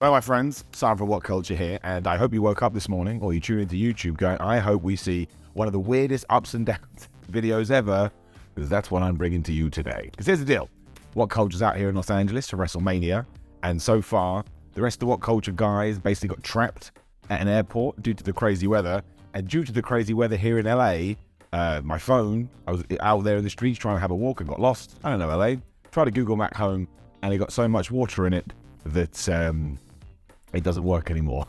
Well, my friends, Sam from WhatCulture here, and I hope you woke up this morning, or you tuned into YouTube going, I hope we see one of the weirdest ups and downs videos ever, because that's what I'm bringing to you today. Because here's the deal. WhatCulture's out here in Los Angeles for WrestleMania, and so far, the rest of the WhatCulture guys basically got trapped at an airport due to the crazy weather, and due to the crazy weather here in LA, my phone, I was out there in the streets trying to have a walk and got lost. I don't know, LA. Tried to Google Map home, and it got so much water in it that it doesn't work anymore.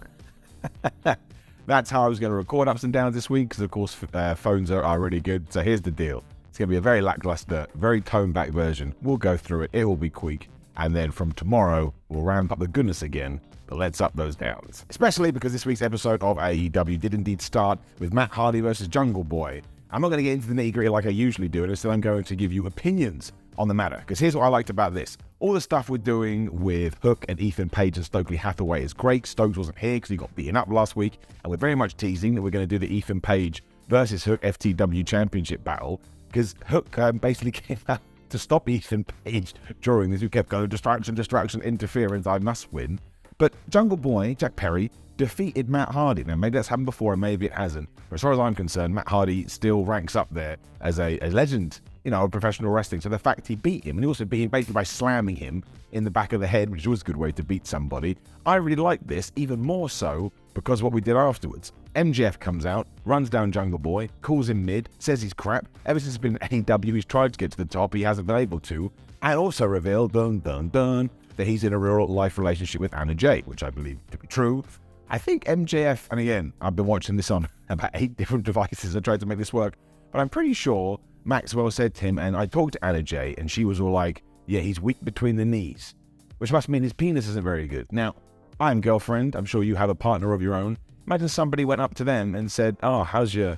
That's how I was going to record ups and downs this week, because of course phones are really good. So here's the deal. It's going to be a very lackluster, very toned back version. We'll go through it. It will be quick. And then from tomorrow, we'll ramp up the goodness again. But let's up those downs. Especially because this week's episode of AEW did indeed start with Matt Hardy versus Jungle Boy. I'm not going to get into the nitty-gritty like I usually do, and instead I'm going to give you opinions on the matter. Because here's what I liked about this. All the stuff we're doing with Hook and Ethan Page and Stokely Hathaway is great. Stokes wasn't here because he got beaten up last week. And we're very much teasing that we're going to do the Ethan Page versus Hook FTW Championship battle. Because Hook basically came out to stop Ethan Page during this. Who kept going, distraction, interference, I must win. But Jungle Boy, Jack Perry, defeated Matt Hardy. Now, maybe that's happened before and maybe it hasn't. But as far as I'm concerned, Matt Hardy still ranks up there as a legend, of professional wrestling. So the fact he beat him, and he also beat him basically by slamming him in the back of the head, which was a good way to beat somebody. I really like this, even more so because of what we did afterwards. MJF comes out, runs down Jungle Boy, calls him mid, says he's crap. Ever since he's been in AEW, he's tried to get to the top, he hasn't been able to. And also revealed, that he's in a real life relationship with Anna Jay, which I believe to be true. I think MJF, and again, I've been watching this on about 8 different devices. I tried to make this work, but I'm pretty sure Maxwell said to him, and I talked to Anna Jay, and she was all like, yeah, he's weak between the knees, which must mean his penis isn't very good. Now, I'm girlfriend. I'm sure you have a partner of your own. Imagine somebody went up to them and said, oh, how's your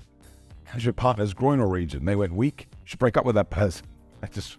partner's groinal region? They went weak. You should break up with that person. I just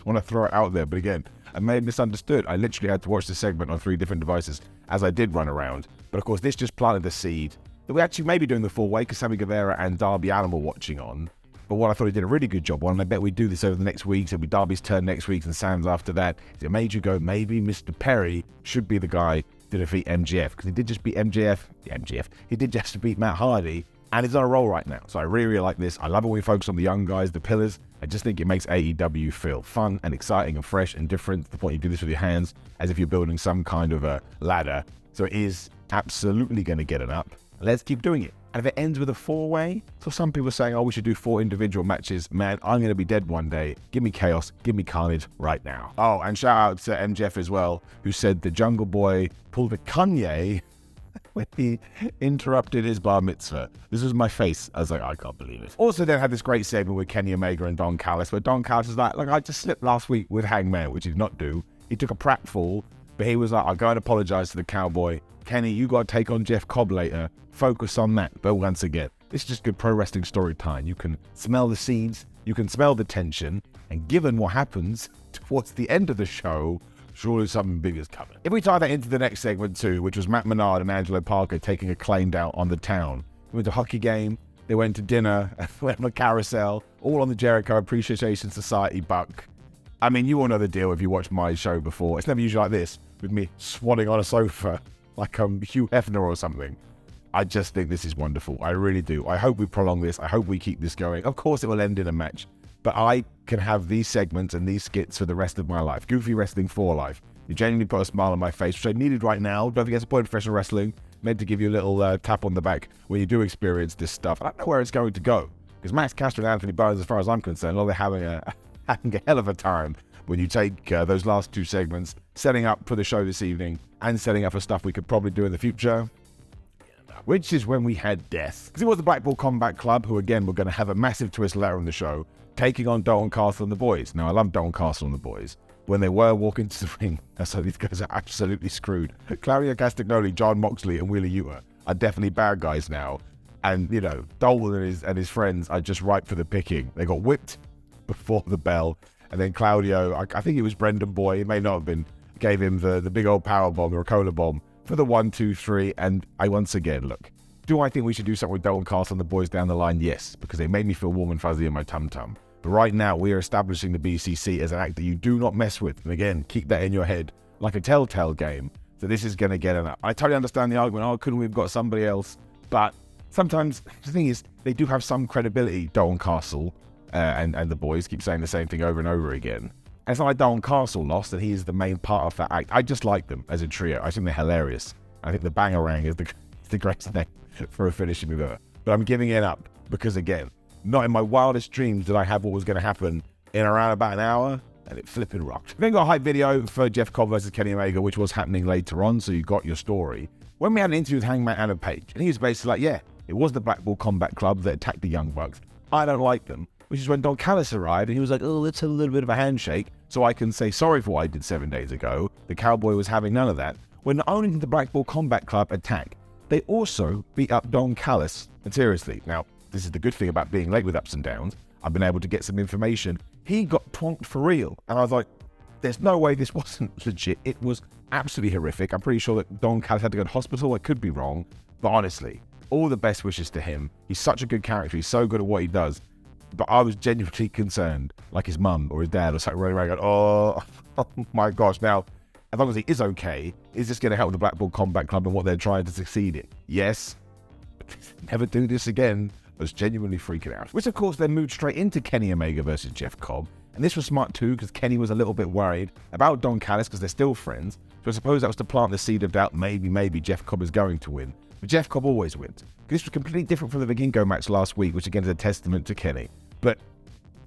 want to throw it out there. But again, I may have misunderstood. I literally had to watch this segment on 3 different devices as I did run around. But of course, this just planted the seed that we actually may be doing the full way because Sammy Guevara and Darby Allin were watching on. But what I thought he did a really good job on, and I bet we do this over the next weeks, it'll be Darby's turn next week and Sam's after that, is it made you go, maybe Mr. Perry should be the guy to defeat MJF, because he did just beat he did just beat Matt Hardy, and he's on a roll right now. So I really, really like this. I love it when we focus on the young guys, the pillars. I just think it makes AEW feel fun and exciting and fresh and different to the point you do this with your hands, as if you're building some kind of a ladder. So it is absolutely going to get it up. Let's keep doing it. And if it ends with a 4-way, so some people are saying, oh, we should do 4 individual matches. Man, I'm going to be dead one day. Give me chaos. Give me carnage right now. Oh, and shout out to MJF as well, who said the Jungle Boy pulled a Kanye when he interrupted his bar mitzvah. This was my face. I was like, I can't believe it. Also then had this great segment with Kenny Omega and Don Callis, where Don Callis was like, I just slipped last week with Hangman, which he did not do. He took a pratfall, but he was like, I'll go and apologize to the Cowboy. Kenny, you got to take on Jeff Cobb later. Focus on that. But once again, this is just good pro wrestling story time. You can smell the seeds, you can smell the tension, and given what happens towards the end of the show, surely something big is coming. If we tie that into the next segment too, which was Matt Menard and Angelo Parker taking a claim down on the town. They went to a hockey game, they went to dinner, went on a carousel, all on the Jericho Appreciation Society buck. I mean, you all know the deal if you watched my show before. It's never usually like this, with me swatting on a sofa like I'm Hugh Hefner or something. I just think this is wonderful. I really do. I hope we prolong this. I hope we keep this going. Of course, it will end in a match, but I can have these segments and these skits for the rest of my life. Goofy wrestling for life. You genuinely put a smile on my face, which I needed right now. Don't forget to support professional wrestling. Meant to give you a little tap on the back when you do experience this stuff. I don't know where it's going to go, because Max Castro and Anthony Burns, as far as I'm concerned, they're having a hell of a time when you take those last 2 segments, setting up for the show this evening and setting up for stuff we could probably do in the future, which is when we had Death. Because it was the Blackpool Combat Club, who again were going to have a massive twist later in the show, taking on Dalton Castle and the boys. Now, I love Dalton Castle and the boys. When they were walking to the ring, so these guys are absolutely screwed. Claudio, Castagnoli, John Moxley, and Willow Yuta are definitely bad guys now. And, Dalton and his friends are just ripe for the picking. They got whipped before the bell. And then Claudio, I think it was Brendan Boy, it may not have been, gave him the big old power bomb or a cola bomb for the 1, 2, 3. And I once again, look, do I think we should do something with Dalton Castle and the boys down the line? Yes, because they made me feel warm and fuzzy in my tum-tum. But right now, we are establishing the BCC as an act that you do not mess with. And again, keep that in your head like a telltale game. So this is going to get enough. I totally understand the argument, oh, couldn't we have got somebody else? But sometimes, the thing is, they do have some credibility, Dalton Castle and the boys keep saying the same thing over and over again. And it's not like Dalton Castle lost, and he is the main part of that act. I just like them as a trio. I think they're hilarious. I think the Bangarang is the greatest name for a finishing move ever. But I'm giving it up because, again, not in my wildest dreams did I have what was going to happen in around about an hour, and it flipping rocked. We then got a hype video for Jeff Cobb versus Kenny Omega, which was happening later on, so you got your story. When we had an interview with Hangman and Page, and he was basically like, yeah, it was the Blackpool Combat Club that attacked the Young Bucks. I don't like them. Which is when Don Callis arrived, and he was like, oh, let's have a little bit of a handshake so I can say sorry for what I did 7 days ago. The Cowboy was having none of that. When not only did the Blackpool Combat Club attack, they also beat up Don Callis. And seriously, now, this is the good thing about being late with ups and downs. I've been able to get some information. He got twonked for real. And I was like, there's no way this wasn't legit. It was absolutely horrific. I'm pretty sure that Don Callis had to go to hospital. I could be wrong. But honestly, all the best wishes to him. He's such a good character. He's so good at what he does. But I was genuinely concerned, like his mum or his dad or something running around going, oh my gosh. Now, as long as he is okay, is this going to help the Blackpool Combat Club and what they're trying to succeed in? Yes. But never do this again. I was genuinely freaking out. Which, of course, then moved straight into Kenny Omega versus Jeff Cobb. And this was smart too, because Kenny was a little bit worried about Don Callis because they're still friends. So I suppose that was to plant the seed of doubt. Maybe Jeff Cobb is going to win. But Jeff Cobb always wins. This was completely different from the Vikingo match last week, which again is a testament to Kenny. But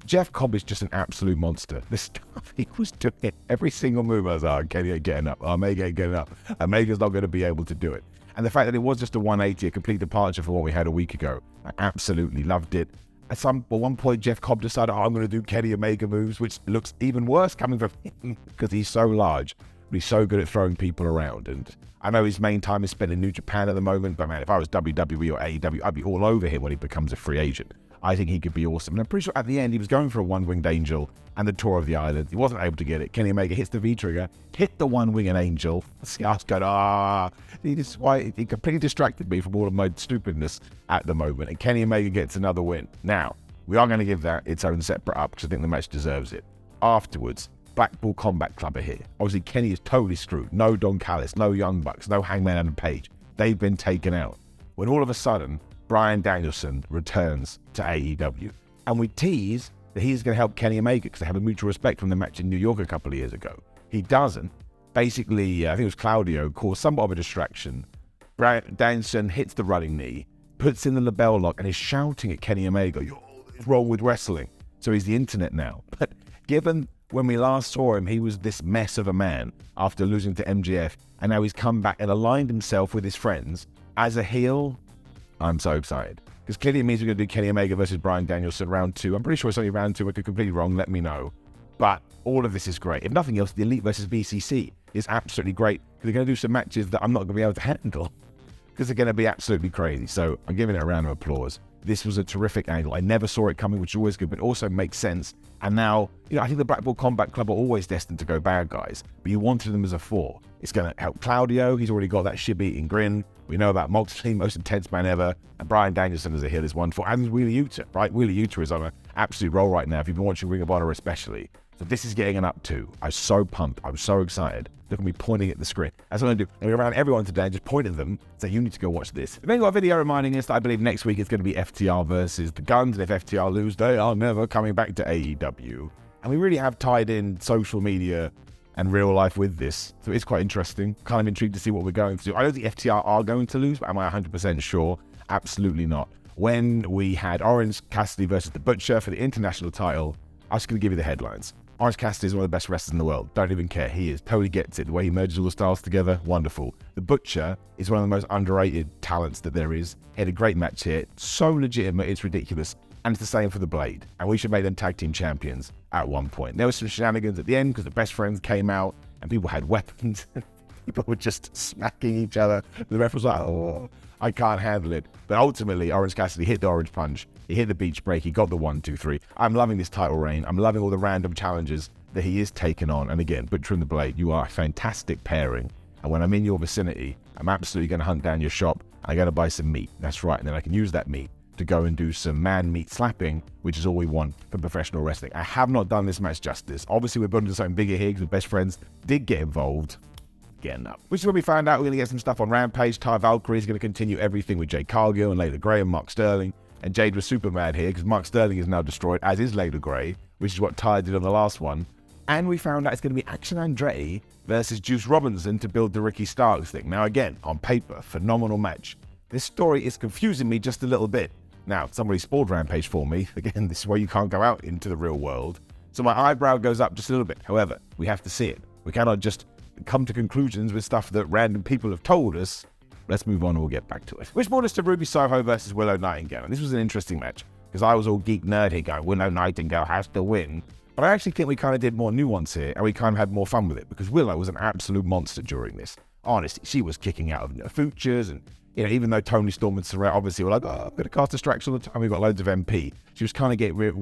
Jeff Cobb is just an absolute monster. The stuff he was doing, every single move, I was like, Kenny ain't getting up. Omega ain't getting up. Omega's not going to be able to do it. And the fact that it was just a 180, a complete departure from what we had a week ago, I absolutely loved it. At one point, Jeff Cobb decided, I'm going to do Kenny Omega moves, which looks even worse coming from him because he's so large. But he's so good at throwing people around. And I know his main time is spent in New Japan at the moment, but man, if I was WWE or AEW, I'd be all over him when he becomes a free agent. I think he could be awesome. And I'm pretty sure at the end, he was going for a one-winged angel and the tour of the island. He wasn't able to get it. Kenny Omega hits the V-trigger, hit the one-winged angel. See, I was going, he completely distracted me from all of my stupidness at the moment. And Kenny Omega gets another win. Now, we are going to give that its own separate up because I think the match deserves it. Afterwards, Blackpool Combat Club are here. Obviously, Kenny is totally screwed. No Don Callis, no Young Bucks, no Hangman and Page. They've been taken out. When all of a sudden, Bryan Danielson returns to AEW. And we tease that he's going to help Kenny Omega because they have a mutual respect from the match in New York a couple of years ago. He doesn't. Basically, I think it was Claudio, caused somewhat of a distraction. Bryan Danielson hits the running knee, puts in the label lock, and is shouting at Kenny Omega, what's wrong with wrestling? So he's the internet now. But given when we last saw him, he was this mess of a man after losing to MJF, and now he's come back and aligned himself with his friends as a heel. I'm so excited. Because clearly it means we're going to do Kenny Omega versus Bryan Danielson round 2. I'm pretty sure it's only round 2. I could be completely wrong. Let me know. But all of this is great. If nothing else, the Elite versus BCC is absolutely great. Because they're going to do some matches that I'm not going to be able to handle. Because they're going to be absolutely crazy. So I'm giving it a round of applause. This was a terrific angle. I never saw it coming, which is always good, but also makes sense. And now, I think the Blackpool Combat Club are always destined to go bad guys. But you wanted them as a 4. It's going to help Claudio. He's already got that shib-eating grin. We know about Moxley, most intense man ever. And Bryan Danielson as a heel is wonderful. And Wheeler Yuta, right? Wheeler Yuta is on an absolute roll right now, if you've been watching Ring of Honor especially. So this is getting an up 2. I was so pumped. I was so excited. Look at me pointing at the screen. That's what I'm going to do. I'm going to go around everyone today and just point at them and say, you need to go watch this. We've then got a video reminding us that I believe next week is going to be FTR versus the Guns. And if FTR lose, they are never coming back to AEW. And we really have tied in social media and real life with this. So it's quite interesting. Kind of intrigued to see what we're going to do. I don't think FTR are going to lose, but am I 100% sure? Absolutely not. When we had Orange Cassidy versus The Butcher for the international title, I was going to give you the headlines. Orange Cassidy is one of the best wrestlers in the world. Don't even care. He is. Totally gets it. The way he merges all the styles together, wonderful. The Butcher is one of the most underrated talents that there is. He had a great match here. So legitimate, it's ridiculous. And it's the same for the Blade. And we should make them tag team champions at one point. There were some shenanigans at the end because the best friends came out and people had weapons. People were just smacking each other. The ref was like, oh, I can't handle it. But ultimately, Orange Cassidy hit the orange punch. He hit the beach break. He got the 1, 2, 3. I'm loving this title reign. I'm loving all the random challenges that he is taking on. And again, Butcher and the Blade, you are a fantastic pairing. And when I'm in your vicinity, I'm absolutely going to hunt down your shop. And I'm going to buy some meat. That's right. And then I can use that meat to go and do some man-meat slapping, which is all we want for professional wrestling. I have not done this match justice. Obviously, we're building to something bigger here because the best friends did get involved. getting up. Which is when we found out we're going to get some stuff on Rampage. Ty Valkyrie is going to continue everything with Jade Cargill and Layla Gray and Mark Sterling. And Jade was super mad here because Mark Sterling is now destroyed, as is Layla Gray, which is what Ty did on the last one. And we found out it's going to be Action Andretti versus Juice Robinson to build the Ricky Starks thing. Now again, on paper, phenomenal match. This story is confusing me just a little bit. Now, somebody spoiled Rampage for me. Again, this is why you can't go out into the real world. So my eyebrow goes up just a little bit. However, we have to see it. We cannot just come to conclusions with stuff that random people have told us. Let's move on and we'll get back to it. Which brought us to Ruby Soho versus Willow Nightingale. And this was an interesting match because I was all geek nerd here going, Willow Nightingale has to win. But I actually think we kind of did more nuance here and we kind of had more fun with it because Willow was an absolute monster during this. Honestly, she was kicking out of no futures and, you know, even though Tony Storm and Sarah obviously were like, oh, I'm going to cast distraction all the time, we've got loads of MP, she was kind of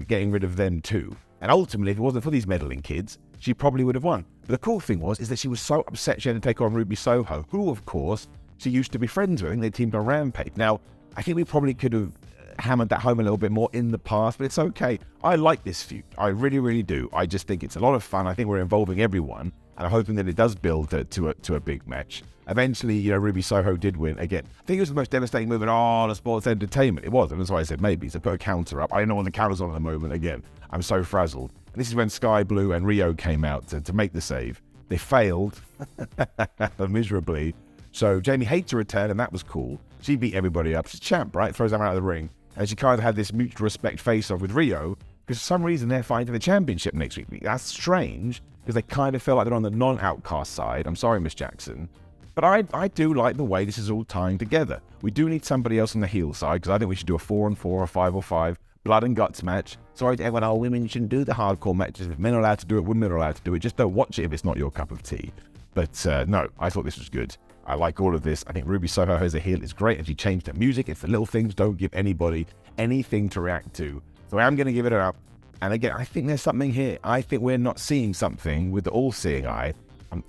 getting rid of them too. And ultimately, if it wasn't for these meddling kids, she probably would have won. But the cool thing is that she was so upset she had to take on Ruby Soho, who, of course, she used to be friends with. I think they teamed on Rampage. Now, I think we probably could have hammered that home a little bit more in the past, but it's okay. I like this feud. I really, really do. I just think it's a lot of fun. I think we're involving everyone, and I'm hoping that it does build to a big match. Eventually, you know, Ruby Soho did win again. I think it was the most devastating move in all of sports entertainment. It was, and that's why I said maybe. So put a counter up. I don't know what the counter's on at the moment. Again, I'm so frazzled. And this is when Sky Blue and Rio came out to make the save. They failed miserably. So Jamie hates to return, and that was cool. She beat everybody up. She's a champ, right? Throws them out of the ring. And she kind of had this mutual respect face-off with Rio, because for some reason they're fighting for the championship next week. That's strange, because they kind of feel like they're on the non-outcast side. I'm sorry, Miss Jackson. But I do like the way this is all tying together. We do need somebody else on the heel side, because I think we should do a 4-on-4 or 5-on-5 blood and guts match. Sorry to everyone, oh, women shouldn't do the hardcore matches. If men are allowed to do it, women are allowed to do it. Just don't watch it if it's not your cup of tea. But no, I thought this was good. I like all of this. I think Ruby Soho as a heel is great, and she changed her music. It's the little things. Don't give anybody anything to react to. So I'm going to give it up. And again, I think there's something here. I think we're not seeing something with the all-seeing eye.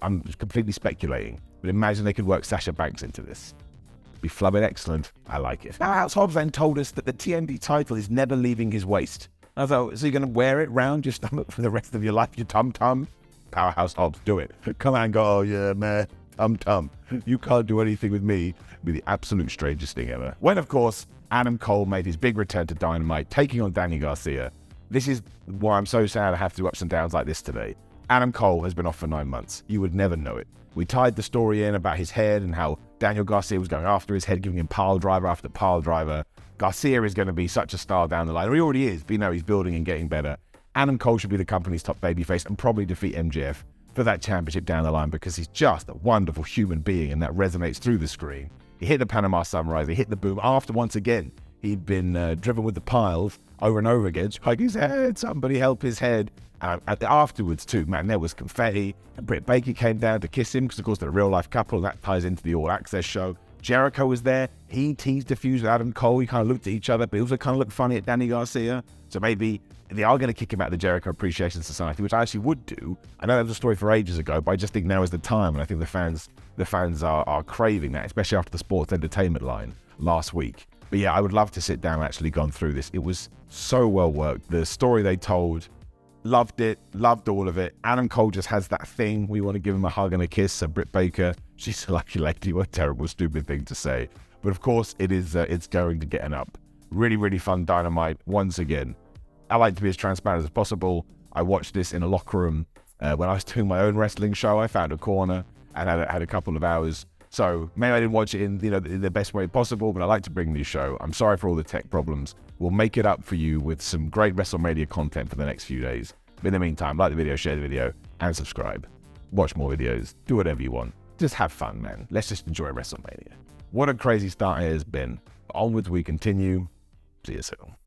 I'm completely speculating. But imagine they could work Sasha Banks into this. Be flubbing excellent. I like it. Now, House Hobbs then told us that the TNT title is never leaving his waist. I thought, so you're going to wear it round your stomach for the rest of your life, your tum-tum? Powerhouse Hobbs, do it. Come on, go, oh yeah, man. Tum-tum. You can't do anything with me. It'd be the absolute strangest thing ever. When, of course, Adam Cole made his big return to Dynamite, taking on Daniel Garcia. This is why I'm so sad I have to do ups and downs like this today. Adam Cole has been off for 9 months. You would never know it. We tied the story in about his head and how Daniel Garcia was going after his head, giving him pile driver after pile driver. Garcia is going to be such a star down the line. Or he already is, but you know, he's building and getting better. Adam Cole should be the company's top babyface and probably defeat MJF for that championship down the line because he's just a wonderful human being and that resonates through the screen. He hit the Panama Sunrise, he hit the boom after once again he'd been driven with the piles over and over again, striking his head, somebody help his head. Afterwards too, man, there was confetti, and Britt Baker came down to kiss him because of course they're a real life couple and that ties into the All Access show. Jericho was there, he teased a fuse with Adam Cole, he kind of looked at each other, but he also kind of looked funny at Danny Garcia, so maybe they are going to kick him out of the Jericho Appreciation Society, which I actually would do. I know that was a story for ages ago, but I just think now is the time, and I think the fans are craving that, especially after the sports entertainment line last week. But yeah, I would love to sit down and actually gone through this. It was so well worked. The story they told, loved it, loved all of it. Adam Cole just has that thing. We want to give him a hug and a kiss. So Britt Baker, she's a lucky lady. What a terrible, stupid thing to say. But of course, it is. It's going to get an up. Really, really fun Dynamite once again. I like to be as transparent as possible. I watched this in a locker room when I was doing my own wrestling show. I found a corner and had a couple of hours. So maybe I didn't watch it in the best way possible, but I like to bring this show. I'm sorry for all the tech problems. We'll make it up for you with some great WrestleMania content for the next few days. But in the meantime, like the video, share the video, and subscribe. Watch more videos. Do whatever you want. Just have fun, man. Let's just enjoy WrestleMania. What a crazy start it has been. Onwards we continue. See you soon.